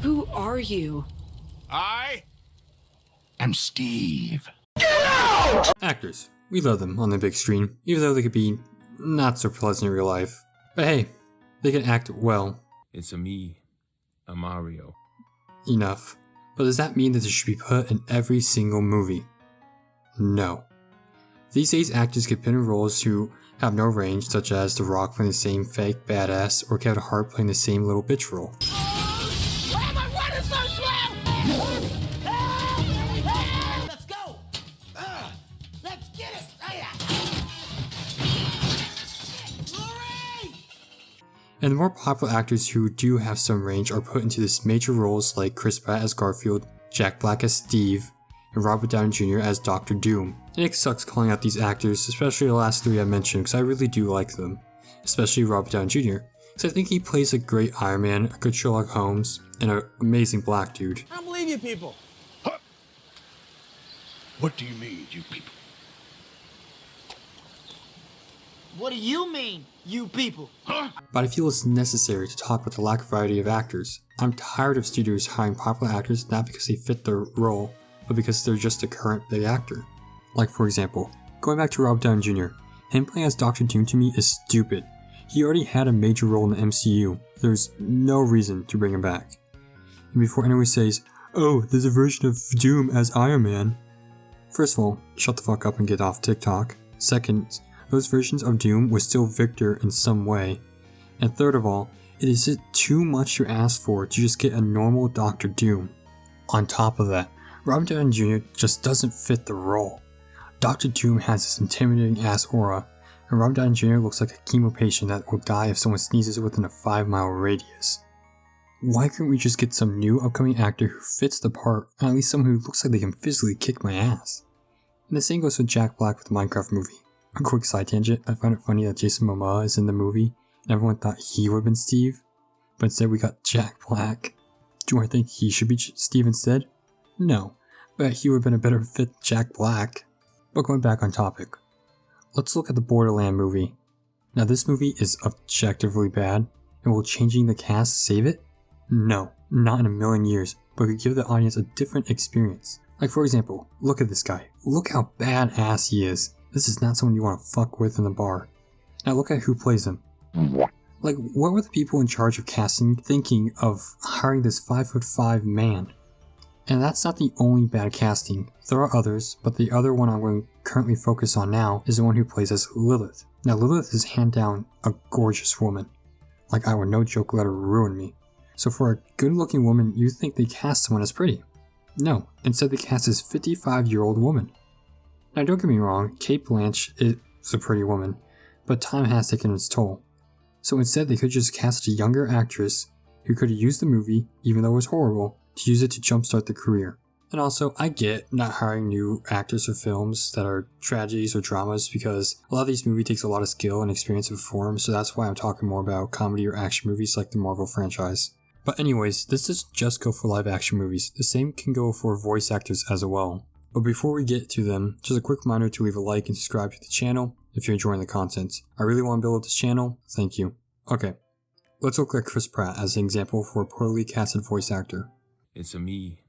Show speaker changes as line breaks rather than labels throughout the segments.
Who are you?
I am Steve.
Actors. We love them on the big screen, even though they could be not so pleasant in real life. But hey, they can act well.
It's a me, a Mario.
Enough. But does that mean that they should be put in every single movie? No. These days, actors get put in roles who have no range, such as The Rock playing the same fake badass, or Kevin Hart playing the same little bitch role.
Why am I running so slow? Let's go! Let's get it!
And the more popular actors who do have some range are put into these major roles like Chris Pratt as Garfield, Jack Black as Steve, and Robert Downey Jr. as Dr. Doom. And it sucks calling out these actors, especially the last three I mentioned, because I really do like them. Especially Robert Downey Jr., because I think he plays a great Iron Man, a good Sherlock Holmes, and an amazing black dude.
I don't believe you people.
Huh. What do you mean, you people?
What do you mean, you people?
Huh?
But I feel it's necessary to talk about the lack of variety of actors. I'm tired of studios hiring popular actors not because they fit their role, but because they're just a current big actor. Like for example, going back to Robert Downey Jr., him playing as Dr. Doom to me is stupid. He already had a major role in the MCU, there's no reason to bring him back. And before anyone says, oh, there's a version of Doom as Iron Man. First of all, shut the fuck up and get off TikTok. Second, those versions of Doom was still Victor in some way. And third of all, it is too much to ask for to just get a normal Dr. Doom. On top of that, Robert Downey Jr. just doesn't fit the role. Dr. Doom has this intimidating ass aura, and Robert Downey Jr. looks like a chemo patient that will die if someone sneezes within a 5-mile radius. Why couldn't we just get some new upcoming actor who fits the part, and at least someone who looks like they can physically kick my ass? And the same goes with Jack Black with the Minecraft movie. A quick side tangent, I find it funny that Jason Momoa is in the movie, and everyone thought he would have been Steve, but instead we got Jack Black. Do I think he should be Steve instead? No, but he would have been a better fit than Jack Black. But going back on topic, let's look at the Borderland movie. Now this movie is objectively bad, and will changing the cast save it? No, not in a million years, but could give the audience a different experience. Like for example, look at this guy. Look how badass he is. This is not someone you want to fuck with in the bar. Now look at who plays him. Like, what were the people in charge of casting thinking of hiring this 5'5" man? And that's not the only bad casting. There are others, but the other one I'm going to currently focus on now is the one who plays as Lilith. Now Lilith is hand down a gorgeous woman. Like I would no joke let her ruin me. So for a good looking woman, you think they cast someone as pretty. No, instead they cast this 55-year-old woman. Now don't get me wrong, Cate Blanchett is a pretty woman, but time has taken its toll. So instead they could just cast a younger actress who could have used the movie, even though it was horrible, to use it to jumpstart the career. And also, I get not hiring new actors for films that are tragedies or dramas because a lot of these movies takes a lot of skill and experience to perform, so that's why I'm talking more about comedy or action movies like the Marvel franchise. But anyways, this doesn't just go for live action movies, the same can go for voice actors as well. But before we get to them, just a quick reminder to leave a like and subscribe to the channel if you're enjoying the content. I really want to build up this channel, thank you. Okay, let's look at Chris Pratt as an example for a poorly casted voice actor.
It's a me,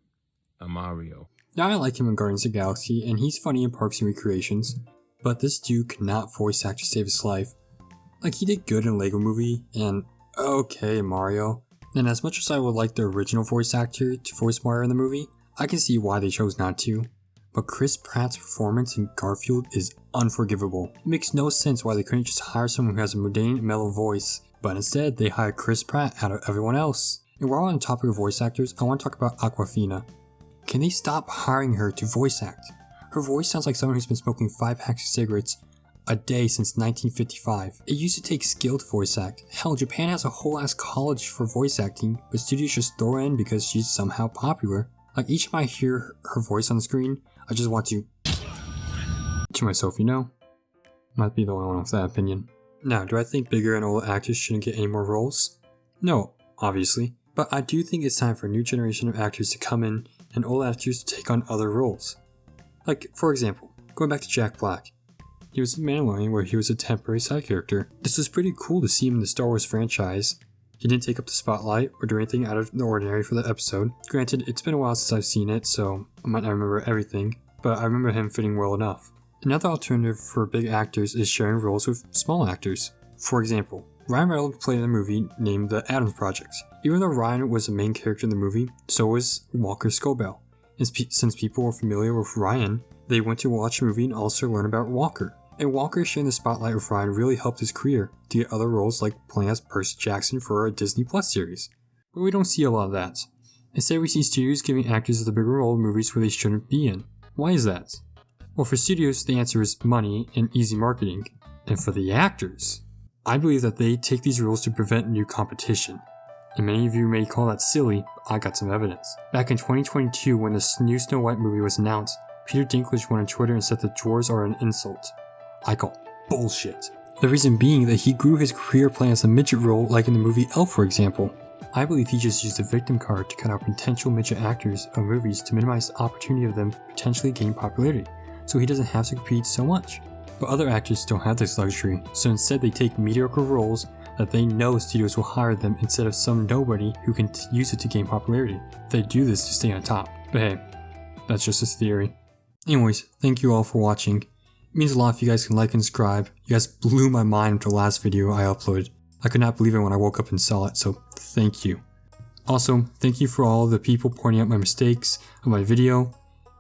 a Mario.
Now I like him in Guardians of the Galaxy and he's funny in Parks and Recreations, but this dude could not voice act to save his life. Like he did good in Lego Movie and okay in Mario, and as much as I would like the original voice actor to voice Mario in the movie, I can see why they chose not to. But Chris Pratt's performance in Garfield is unforgivable. It makes no sense why they couldn't just hire someone who has a mundane and mellow voice, but instead they hired Chris Pratt out of everyone else. And while on the topic of voice actors, I want to talk about Awkwafina. Can they stop hiring her to voice act? Her voice sounds like someone who's been smoking 5 packs of cigarettes a day since 1955. It used to take skill to voice act. Hell, Japan has a whole ass college for voice acting, but studios just throw her in because she's somehow popular. Like each time I hear her voice on the screen, I just want to myself, you know? Might be the only one with that opinion. Now, do I think bigger and older actors shouldn't get any more roles? No, obviously. But I do think it's time for a new generation of actors to come in and old actors to take on other roles. Like, for example, going back to Jack Black. He was in Mandalorian where he was a temporary side character. This was pretty cool to see him in the Star Wars franchise. He didn't take up the spotlight or do anything out of the ordinary for the episode. Granted, it's been a while since I've seen it, so I might not remember everything, but I remember him fitting well enough. Another alternative for big actors is sharing roles with small actors. For example, Ryan Reynolds played in a movie named The Addams Project. Even though Ryan was the main character in the movie, so was Walker Scobell. And since people were familiar with Ryan, they went to watch the movie and also learn about Walker. And Walker sharing the spotlight with Ryan really helped his career to get other roles like playing as Percy Jackson for a Disney Plus series. But we don't see a lot of that. Instead, we see studios giving actors the bigger role in movies where they shouldn't be in. Why is that? Well, for studios, the answer is money and easy marketing. And for the actors, I believe that they take these roles to prevent new competition. And many of you may call that silly, but I got some evidence. Back in 2022, when the new Snow White movie was announced, Peter Dinklage went on Twitter and said that dwarves are an insult. I call bullshit. The reason being that he grew his career playing as a midget role like in the movie Elf, for example. I believe he just used a victim card to cut out potential midget actors of movies to minimize the opportunity of them potentially gaining popularity, so he doesn't have to compete so much. But other actors don't have this luxury, so instead they take mediocre roles that they know studios will hire them instead of some nobody who can use it to gain popularity. They do this to stay on top. But hey, that's just a theory. Anyways, thank you all for watching. It means a lot if you guys can like and subscribe. You guys blew my mind with the last video I uploaded. I could not believe it when I woke up and saw it, so thank you. Also, thank you for all the people pointing out my mistakes of my video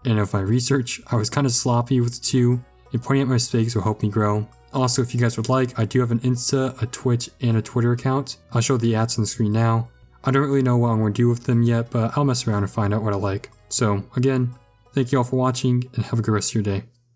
and of my research. I was kind of sloppy with the two, and pointing out my mistakes will help me grow. Also, if you guys would like, I do have an Insta, a Twitch, and a Twitter account. I'll show the ads on the screen now. I don't really know what I'm going to do with them yet, but I'll mess around and find out what I like. So, again, thank you all for watching, and have a good rest of your day.